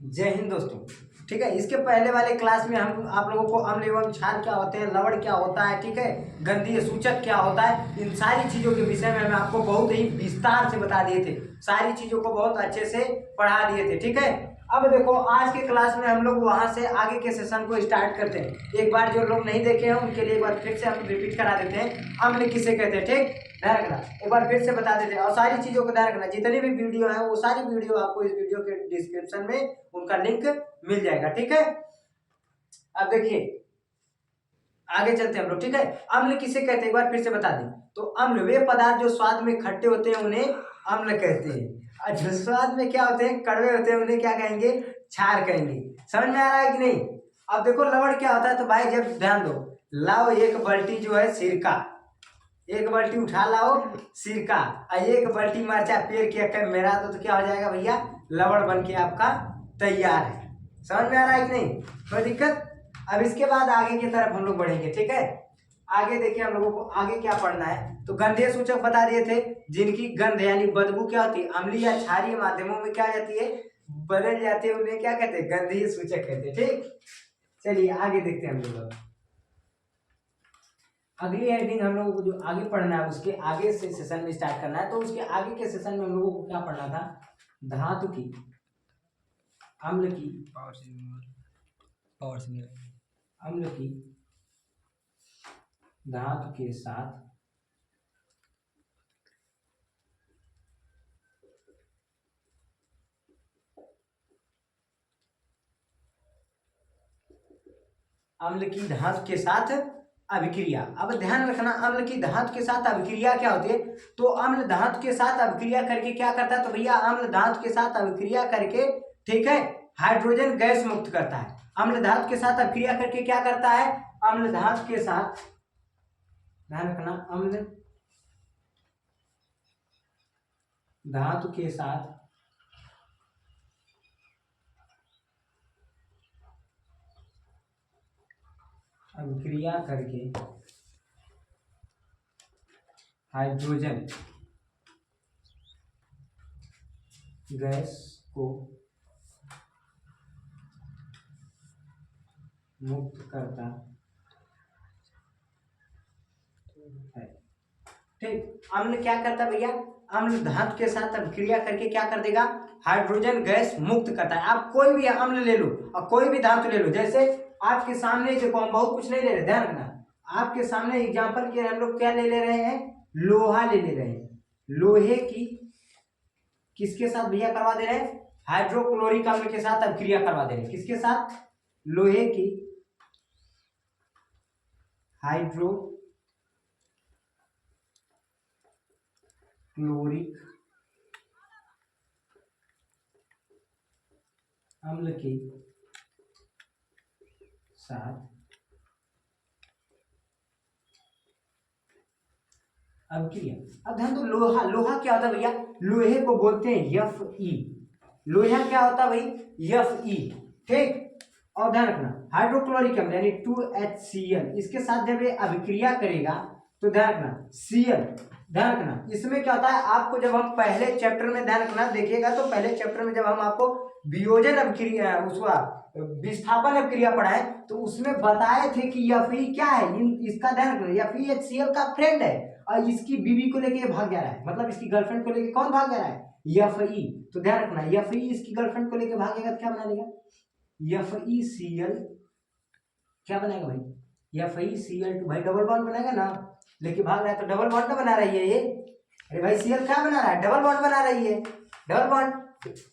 जय हिंद दोस्तों। ठीक है, इसके पहले वाले क्लास में हम आप लोगों को अम्ल एवं क्षार क्या होते हैं, लवण क्या होता है, ठीक है, गंधीय सूचक क्या होता है, इन सारी चीजों के विषय में मैं आपको बहुत ही विस्तार से बता दिए थे। सारी चीजों को बहुत अच्छे से पढ़ा दिए थे। ठीक है, अब देखो आज के क्लास में हम लोग वहां से आगे के सेशन को स्टार्ट करते हैं। एक बार जो लोग नहीं देखे हैं उनके लिए एक बार फिर से हम रिपीट करा देते हैं। अम्ल किसे कहते हैं, ठीक, ध्यान रखना, एक बार फिर से बता देते हैं और सारी चीजों को ध्यान रखना। जितनी भी वीडियो है वो सारी वीडियो आपको इस वीडियो के डिस्क्रिप्शन में उनका लिंक मिल जाएगा। ठीक है, अब देखिए आगे चलते हैं हम लोग। ठीक है, अम्ल किसे कहते हैं एक बार फिर से बता दें तो अम्ल वे पदार्थ जो स्वाद में खट्टे होते हैं उन्हें अम्ल कहते हैं, और जो स्वाद में क्या होते हैं, कड़वे होते हैं, उन्हें क्या कहेंगे, क्षार कहेंगे। समझ में आ रहा है कि नहीं। अब देखो लवण क्या होता है, तो भाई जब ध्यान दो, लाओ एक बाल्टी जो है सिरका, एक बाल्टी उठा लाओ सिरका और एक बाल्टी मरचा पेड़ के अक्कर मेरा तो क्या हो जाएगा भैया, लवण बन के आपका तैयार है। समझ में आ रहा है कि नहीं, कोई दिक्कत। अब इसके बाद आगे की तरफ हम लोग बढ़ेंगे। ठीक है, आगे देखिए हम लोगों को आगे क्या पढ़ना है। तो गंधीय सूचक बता दिए थे, जिनकी गंध यानी बदबू क्या होती है, अम्लीय या क्षारीय माध्यमों में क्या जाती है, बदल जाती है, उन्हें क्या कहते हैं, गंधीय सूचक कहते हैं। ठीक, चलिए आगे देखते हैं हम लोग। अगली हेडिंग हम लोगों को जो आगे पढ़ना है उसके आगे से सेशन में स्टार्ट करना है। तो उसके आगे के सेशन में हम लोगों को क्या पढ़ना था, धातु की, अम्ल की, अम्ल की धातु के साथ अम्ल की धातु के साथ अभिक्रिया। अब ध्यान रखना, अम्ल की धातु के साथ अभिक्रिया क्या होती है। तो अम्ल धातु के साथ अभिक्रिया करके क्या करता है, तो भैया अम्ल धातु के साथ अभिक्रिया करके, ठीक है, हाइड्रोजन गैस मुक्त करता है। अम्ल धातु के साथ अभिक्रिया करके क्या करता है, अम्ल धातु के साथ, ध्यान रखना, अम्ल धातु के साथ अभिक्रिया करके हाइड्रोजन गैस को मुक्त करता है। ठीक, अम्ल क्या करता है भैया, अम्ल धातु के साथ अभिक्रिया करके क्या कर देगा, हाइड्रोजन गैस मुक्त करता है। आप कोई भी अम्ल ले लो और कोई भी धातु ले लो, जैसे आपके सामने देखो, हम बहुत कुछ नहीं ले रहे, ध्यान रखना, आपके सामने एग्जांपल के हम लोग क्या ले रहे हैं, लोहा ले रहे हैं। लोहे की किसके साथ भैया करवा दे रहे हैं, हाइड्रोक्लोरिक अम्ल के साथ अभिक्रिया करवा दे रहे हैं। किसके साथ, लोहे की हाइड्रोक्लोरिक अम्ल के साथ अभिक्रिया। अब ध्यान दो, लोहा, लोहा क्या होता है भैया, लोहे को बोलते हैं Fe। लोहा क्या होता है भाई, Fe। ठीक, और ध्यान रखना हाइड्रोक्लोरिक अम्ल यानी 2HCl, इसके साथ जब ये अभिक्रिया करेगा तो ध्यान रखना Cl, ध्यान रखना इसमें क्या होता है, आपको जब हम पहले चैप्टर में, ध्यान रखना देखिएगा, तो पहले चैप्टर में जब हम आपको वियोजन अभिक्रिया, उसका विस्थापन अभिक्रिया पढ़ाए तो उसमें बताए थे कि Fe क्या है, इसका ध्यान रखना, FeHCl का फ्रेंड है और इसकी बीवी को लेके भाग जा रहा है, मतलब इसकी गर्लफ्रेंड को लेके कौन भाग जा रहा है, Fe। तो ध्यान रखना Fe इसकी गर्लफ्रेंड को लेके भागेगा तो क्या बना देगा, FeCl, क्या बनाएगा भाई, FeCl2, भाई डबल बॉन्ड बनाएगा ना, लेके भाग रहा है तो डबल बॉन्ड बना रही है ये। अरे भाई Cl क्या बना रहा है, डबल बॉन्ड बना रही है, डबल बॉन्ड,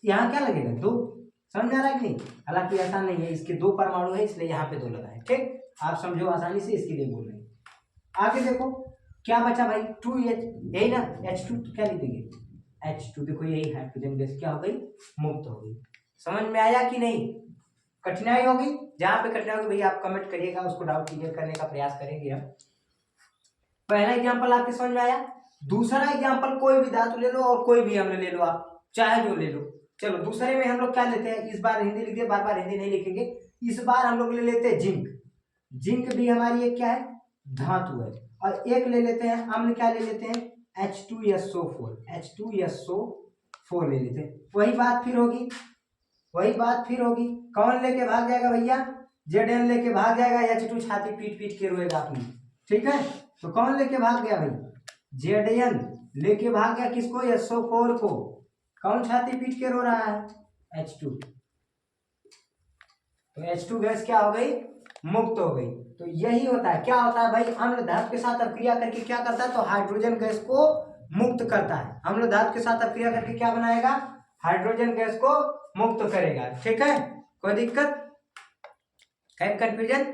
यहाँ क्या लगेगा, दो। समझ में आ रहा है कि नहीं, हालांकि ऐसा नहीं है, इसके दो परमाणु है इसलिए यहाँ पे दो लगा है। ठीक, आप समझो आसानी से, इसके लिए बोल रहे हैं। आगे देखो क्या बचा भाई, 2H, यही ना, H2 तो क्या लिखेंगे, H2, देखो यही हाइड्रोजन गैस क्या हो गई, मुक्त हो गई। समझ में आया कि नहीं, कठिनाई होगी, जहां पे कठिनाई होगी भैया आप कमेंट करिएगा, उसको डाउट क्लियर करने का प्रयास करेंगे हम। पहला एग्जांपल आपके समझ में आया। दूसरा एग्जांपल कोई भी धातु ले लो और कोई भी अम्ल ले लो, आप चाहे जो ले लो। चलो दूसरे में हम लोग क्या लेते हैं, इस बार हिंदी लिखिए, बार बार हिंदी नहीं लिखेंगे, इस बार हम लोग ले लेते हैं जिंक। जिंक भी हमारी एक क्या है, धातु है। और एक ले लेते हैं अम्ल, क्या ले लेते हैं, H2SO4, H2SO4 ले लेते हैं। वही बात फिर होगी, वही बात फिर होगी, कौन लेके भाग जाएगा भैया, Zn लेके भाग जाएगा, H2 छाती पीट पीट के रोएगा अपनी, ठीक है। तो कौन लेके भाग गया भाई, Zn लेके भाग गया किसको, SO4 को। कौन छाती पीट के रो रहा है, H2। तो H2 गैस क्या हो गई, मुक्त हो गई। तो यही होता है, क्या होता है भाई, अम्ल धातु के साथ अभिक्रिया करके क्या करता है, तो हाइड्रोजन गैस को मुक्त करता है। अम्ल धातु के साथ अभिक्रिया करके क्या बनाएगा, हाइड्रोजन गैस को मुक्त करेगा, ठीक है। कोई दिक्कत है, कंफ्यूजन।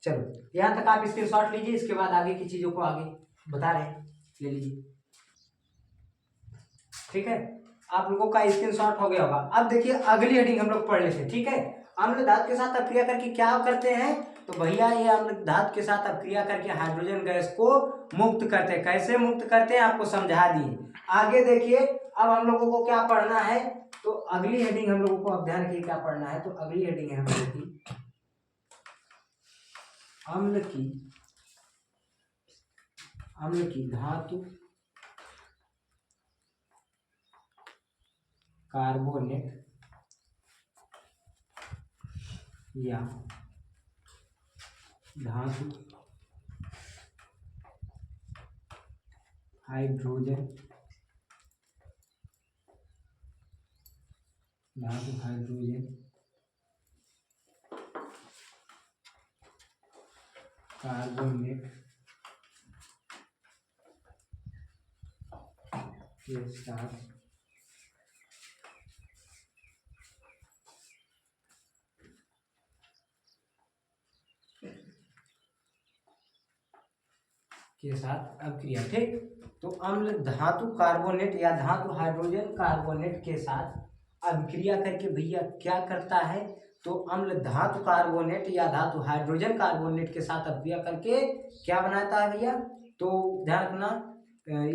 चलो यहां तक आप स्क्रीनशॉट लीजिए, इसके बाद आगे की चीजों को आगे बता रहे हैं, ले लीजिए, ठीक है। आप लोगों का स्क्रीनशॉट हो गया होगा। अब देखिए अगली हेडिंग हम लोग पढ़ लेते हैं, ठीक है। अम्ल धातु के साथ अभिक्रिया करके क्या करते हैं, तो भैया ये अम्ल धातु के साथ अभिक्रिया करके हाइड्रोजन गैस को मुक्त करते हैं। कैसे मुक्त करते हैं आपको समझा दिए। आगे देखिए अब हम लोगों को क्या पढ़ना है, तो अगली हेडिंग हम लोगों को अब ध्यान रखिए क्या पढ़ना है। तो अगली हेडिंग है हम लोगों की अम्ल की धातु कार्बोनेट या धातु हाइड्रोजन कार्बोनेट के साथ अभिक्रिया, ठीक। तो अम्ल धातु कार्बोनेट या धातु हाइड्रोजन कार्बोनेट के साथ अभिक्रिया करके भैया क्या करता है, तो अम्ल धातु कार्बोनेट या धातु हाइड्रोजन कार्बोनेट के साथ अभिक्रिया करके क्या बनाता है भैया, तो ध्यान रखना,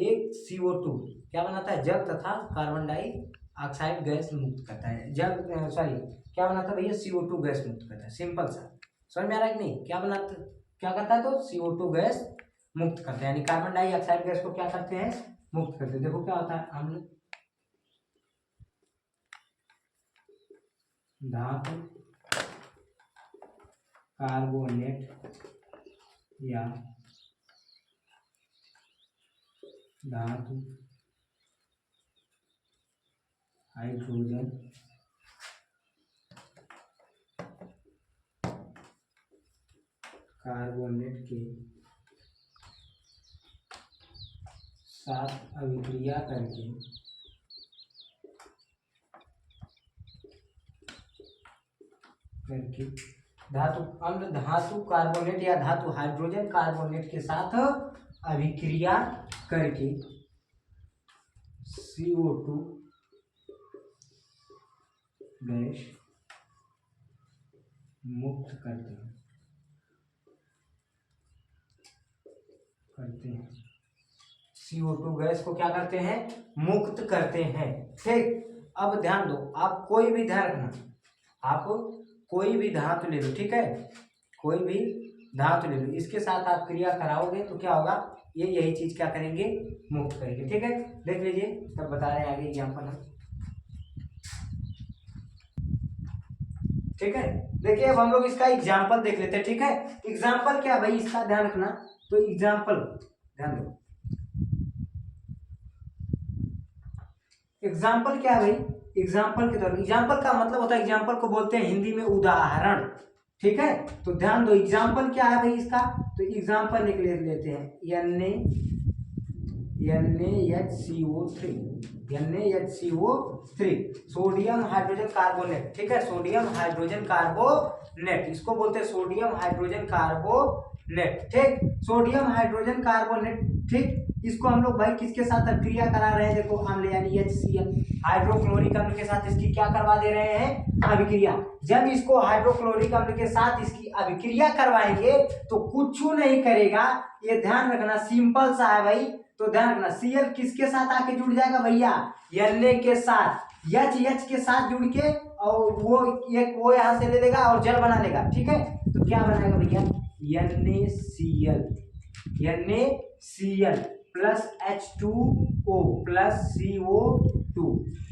एक CO2 क्या बनाता है, जल तथा कार्बन डाइऑक्साइड गैस मुक्त करता है। जल सॉरी क्या बनाता है भैया, CO2 गैस मुक्त करता है। सिंपल सा, समझ में आ रहा है कि नहीं, क्या करता है, तो CO2 गैस मुक्त करते हैं, यानी कार्बन डाइऑक्साइड गैस को क्या करते हैं, मुक्त करते हैं। देखो क्या होता है, अम्ल धातु कार्बोनेट या धातु हाइड्रोजन कार्बोनेट के साथ अभिक्रिया करके अम्ल धातु कार्बोनेट या धातु हाइड्रोजन कार्बोनेट के साथ अभिक्रिया करके CO2 गैस मुक्त करते हैं। CO2 गैस को क्या करते हैं, मुक्त करते हैं, ठीक। अब ध्यान दो, आप कोई भी ध्यान रखना, आप कोई भी धातु ले लो, ठीक है, कोई भी धातु ले लो, इसके साथ आप क्रिया कराओगे तो क्या होगा, ये यही चीज क्या करेंगे, मुक्त करेंगे, ठीक है। देख लीजिए तब बता रहे हैं आगे एग्जाम्पल हम, ठीक है। देखिए अब हम लोग इसका एग्जाम्पल देख लेते हैं, ठीक है। एग्जाम्पल क्या भाई, इसका ध्यान रखना, तो एग्जाम्पल ध्यान दो, एग्जाम्पल क्या है भाई, एग्जाम्पल के तौर, एग्जाम्पल का मतलब होता है, एग्जाम्पल को बोलते हैं हिंदी में उदाहरण, ठीक है। तो ध्यान दो एग्जाम्पल क्या है भाई इसका, तो एग्जाम्पल निकले लेते हैं NaHCO3 सोडियम हाइड्रोजन कार्बोनेट, ठीक है, सोडियम हाइड्रोजन कार्बोनेट, इसको बोलते हैं सोडियम हाइड्रोजन कार्बोनेट, ठीक, सोडियम हाइड्रोजन कार्बोनेट, ठीक। इसको हम लोग भाई किसके साथ अभिक्रिया करा रहे हैं, देखो अम्ल यानी HCl हाइड्रोक्लोरिक अम्ल के साथ इसकी क्या करवा दे रहे हैं, अभिक्रिया। जब इसको हाइड्रोक्लोरिक अम्ल के साथ इसकी अभिक्रिया करवाएंगे तो कुछ नहीं करेगा, ये ध्यान रखना, सिंपल सा है भाई। तो ध्यान रखना Cl किसके साथ आके जुड़ जाएगा भैया, Na के साथ, H के साथ जुड़ के, और वो यहां से ले लेगा और जल बना लेगा, ठीक है। तो क्या बनाएगा भैया, NaCl plus H2O plus CO2,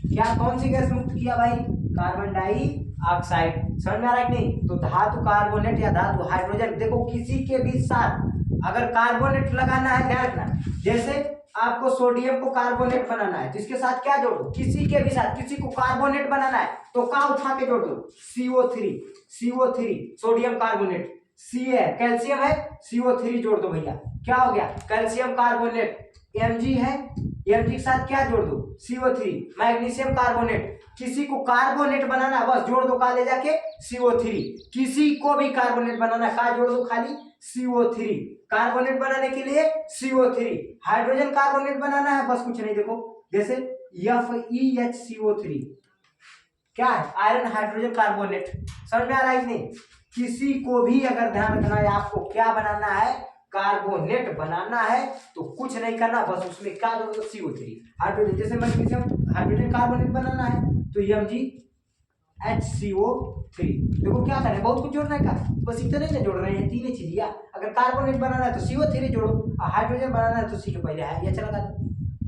क्या कौन सी गैस मुक्त किया भाई, कार्बन डाइऑक्साइड। समझ में आ रहा है कि नहीं? तो धातु कार्बोनेट या धातु हाइड्रोजन, देखो किसी के भी साथ अगर कार्बोनेट लगाना है, ध्यान रखना, जैसे आपको सोडियम को कार्बोनेट बनाना है तो इसके साथ क्या जोड़ दो, किसी के भी साथ, किसी को कार्बोनेट बनाना है तो क्या उठा के जोड़ दो, CO3, CO3 सोडियम कार्बोनेट, सी है कैल्शियम है, CO3 जोड़ दो भैया, क्या हो गया कैल्शियम कार्बोनेट। Mg है, Mg के साथ क्या जोड़ दो, CO3, मैग्नीशियम कार्बोनेट, किसी को कार्बोनेट बनाना है बस जोड़ दो का ले जाके CO3, किसी को भी कार्बोनेट बनाना है का जोड़ दो खाली CO3, कार्बोनेट बनाने के लिए CO3, हाइड्रोजन कार्बोनेट बनाना है बस कुछ नहीं, देखो जैसे FeHCO3 क्या है, आयरन हाइड्रोजन कार्बोनेट। समझ में आ रहा है कि नहीं? किसी को भी अगर ध्यान रखना है आपको क्या बनाना है, कार्बोनेट बनाना है तो कुछ नहीं करना, बस उसमें क्या जोड़ दो CO3, हाइड्रोजन, जैसे मैग्नीशियम हाइड्रोजन कार्बोनेट बनाना है तो MgHCO3, देखो क्या करना है, बहुत कुछ जोड़ना है का, बस इतने ना जोड़ रहे हैं, तीन ही चीज। अगर कार्बोनेट बनाना है तो CO3 जोड़ो, और हाइड्रोजन बनाना है तो C के पहले है, ये चला था।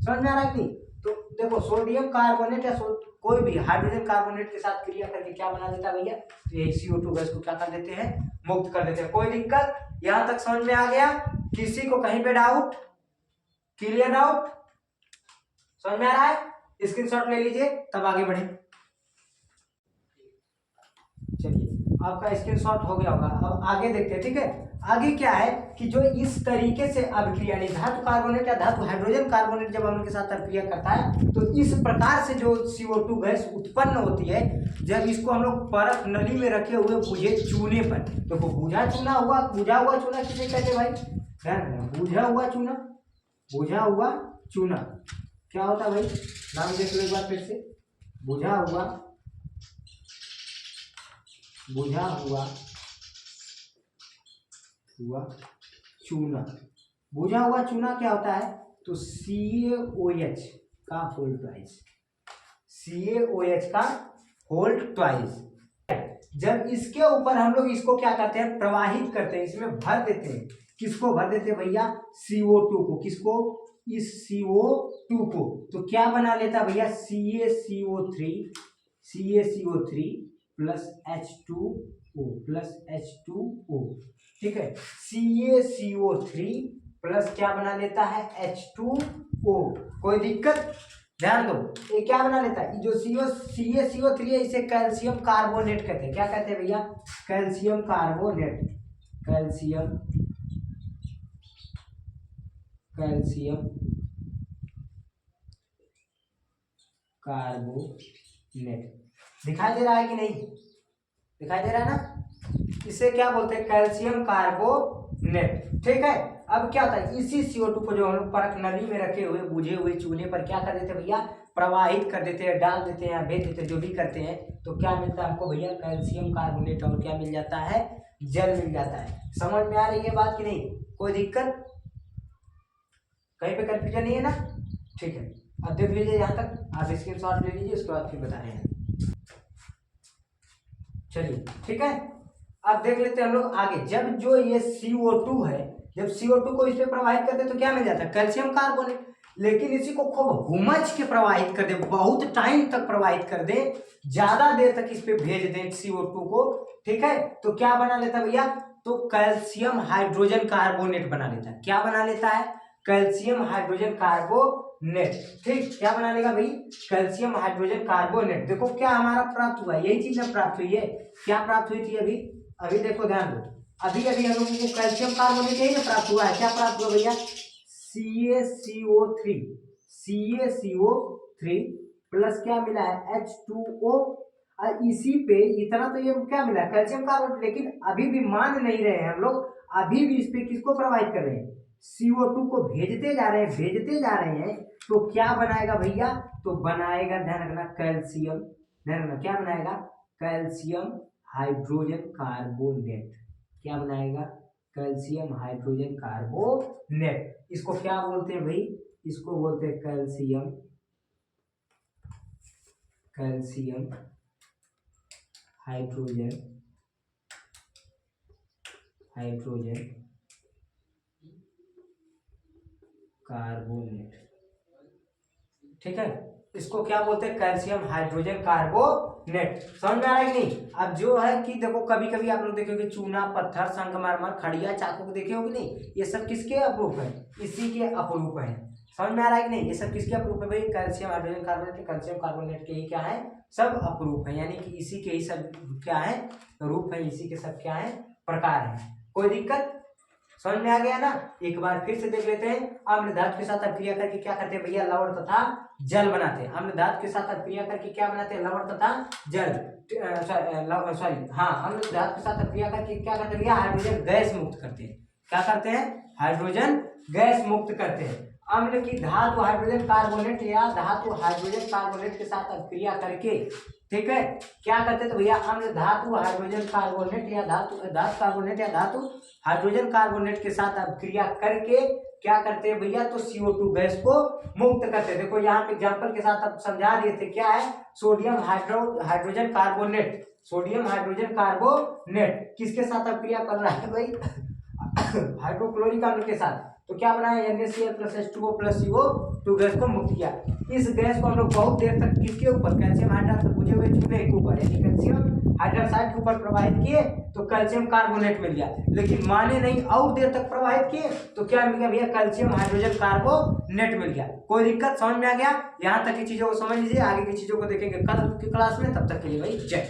समझ में आ रहा है कि नहीं? तो देखो सोडियम कार्बोनेट या कोई भी हाइड्रोजन कार्बोनेट के साथ क्रिया करके क्या बना देता है भैया, तो ये CO2 गैस को क्या कर देते हैं, मुक्त कर देते हैं। कोई दिक्कत यहां तक समझ में आ गया? किसी को कहीं पे डाउट, क्लियर डाउट समझ में आ रहा है? स्क्रीनशॉट ले लीजिए तब आगे बढ़े। चलिए आपका स्क्रीनशॉट हो गया होगा, अब आगे देखते हैं, ठीक है। आगे क्या है कि जो इस तरीके से अभिक्रिया यानी धातु कार्बोनेट या धातु हाइड्रोजन कार्बोनेट जब हम लोग के साथ अभिक्रिया करता है तो इस प्रकार से जो CO2 गैस उत्पन्न होती है, जब इसको हम लोग परख नली में रखे हुए बुझे चूने पर, देखो बुझा हुआ चूना किसे कहते हैं भाई, ध्यान रखना, बुझा हुआ चूना क्या होता है भाई, नाम देख लो एक बार फिर से, बुझा हुआ चूना, बुझा हुआ चूना क्या होता है, तो CaOH का होल ट्वाइस, CaOH का होल ट्वाइस। जब इसके ऊपर हम लोग इसको क्या करते हैं, प्रवाहित करते हैं, इसमें भर देते हैं, किसको भर देते हैं भैया, CO2 को, किसको, इस CO2 को, तो क्या बना लेता भैया, CaCO3 प्लस H2O, ठीक है, CaCO3 प्लस क्या बना लेता है, H2O। कोई दिक्कत, ध्यान दो, ये क्या बना लेता है, जो CaCO3 है इसे कैल्शियम कार्बोनेट कहते हैं, क्या कहते हैं भैया, कैल्शियम कार्बोनेट, कैल्शियम कार्बोनेट। दिखाई दे रहा है कि नहीं, दिखाई दे रहा है ना, इसे क्या बोलते हैं, कैल्शियम कार्बोनेट, ठीक है। अब क्या होता है, इसी CO2 को जो हम लोग परख नली में रखे हुए बुझे हुए चूल्हे पर क्या कर देते हैं भैया, प्रवाहित कर देते हैं, डाल देते हैं, भेज देते हैं, जो भी करते हैं, तो क्या मिलता है हमको भैया, कैल्शियम कार्बोनेट, और क्या मिल जाता है, जल मिल जाता है। समझ में आ रही है बात कि नहीं, कोई दिक्कत, कहीं पे कंफ्यूजन नहीं है ना, ठीक है। अब देख लीजिए यहाँ तक, आप स्क्रीनशॉट ले लीजिए, उसके बाद फिर बता रहे हैं। चलिए ठीक है, अब देख लेते हैं हम लोग आगे। जब जो ये CO2 है, जब CO2 को इस पे प्रवाहित करते तो क्या मिल जाता है, कैल्शियम कार्बोनेट। लेकिन इसी को खूब घुमच के प्रवाहित कर दे, बहुत टाइम तक प्रवाहित कर दे, ज्यादा देर तक इस पे भेज दें CO2 को, ठीक है, तो क्या बना लेता भैया, तो कैल्शियम हाइड्रोजन कार्बोनेट बना लेता है। क्या बना लेता है, कैल्शियम हाइड्रोजन कार्बोनेट, ठीक, क्या बना लेगा भाई, कैल्शियम हाइड्रोजन कार्बोनेट। देखो क्या हमारा प्राप्त हुआ, यही चीज प्राप्त हुई है, क्या प्राप्त हुई थी अभी, अभी देखो ध्यान दो, अभी अभी हम लोगों को कैल्शियम कार्बोनेट यही ना प्राप्त हुआ है, क्या प्राप्त हुआ भैया, CaCO3 प्लस क्या मिला है, H2O, और इसी पे इतना तो ये क्या मिला, कैल्शियम कार्बोनेट। लेकिन अभी भी मान नहीं रहे हैं हम लोग, अभी भी इस पे किसको प्रोवाइड कर रहे हैं, CO2 को भेजते जा रहे हैं, तो क्या बनाएगा भैया, तो बनाएगा, ध्यान रखना, कैल्शियम, ध्यान रखना, क्या बनाएगा, कैल्शियम हाइड्रोजन कार्बोनेट, क्या बनाएगा, कैल्शियम हाइड्रोजन कार्बोनेट। इसको क्या बोलते हैं भाई, इसको बोलते हैं कैल्शियम हाइड्रोजन कार्बोनेट, ठीक है। इसको क्या बोलते हैं, कैल्शियम हाइड्रोजन कार्बोनेट। समझ में आ रहा है कि नहीं। अब जो है कि देखो कभी कभी आप लोग देखोगे चूना, पत्थर, संगमरमर, खड़िया, चाकू को देखे होगे नहीं, ये सब किसके अपरूप है, इसी के अपरूप है। समझ में आ रहा है कि नहीं, ये सब किसके अपरूप है भाई, calcium hydrogen carbonate, calcium carbonate के ही क्या है, सब अपरूप है, यानी कि इसी के ही सब क्या है, रूप है, इसी के सब क्या है, प्रकार है। कोई दिक्कत, समझ में आ गया ना। एक बार फिर से देख लेते हैं। अम्ल धातु के साथ अपक्रिया करके क्या करते हैं भैया, लवण तथा जल बनाते हैं। अम्ल धातु के साथ अपक्रिया करके क्या बनाते हैं, लवण तथा जल, सॉरी हाँ, अम्ल धातु के साथ अपक्रिया करके क्या करते हैं भैया, हाइड्रोजन गैस मुक्त करते हैं। क्या करते हैं, हाइड्रोजन गैस मुक्त करते हैं। अम्ल की धातु हाइड्रोजन कार्बोनेट या धातु हाइड्रोजन कार्बोनेट के साथ अपक्रिया करके, ठीक है, क्या करते थे भैया, अम्ल धातु हाइड्रोजन कार्बोनेट या धातु कार्बोनेट या धातु हाइड्रोजन कार्बोनेट के साथ अपक्रिया करके क्या करते हैं भैया, तो CO2 गैस को मुक्त करते हैं। देखो यहाँ पे एग्जांपल के साथ आप समझा दिए थे, क्या है, sodium hydrogen carbonate, sodium hydrogen carbonate किसके साथ अपक्रिया कर रहा है भाई, हाइड्रोक्लोरिक अम्ल के साथ। तो क्या बनाया, NaCl + H2O + CO2 गैस को मुक्त किया। इस गैस को हम लोग बहुत देर तक किसके ऊपर, कैल्शियम हाइड्रोक्साइड बुझे हुए चूल्हे के ऊपर, यानी कैल्शियम हाइड्रोक्साइड के ऊपर प्रवाहित किए तो कैल्शियम कार्बोनेट मिल गया। लेकिन माने नहीं, और देर तक प्रवाहित किए तो क्या मिल गया भैया, कैल्शियम हाइड्रोजन कार्बोनेट मिल गया। कोई दिक्कत, समझ में आ गया। यहाँ तक की चीजों को समझ लीजिए, आगे की चीजों को देखेंगे कल की क्लास में। तब तक के लिए भाई जय।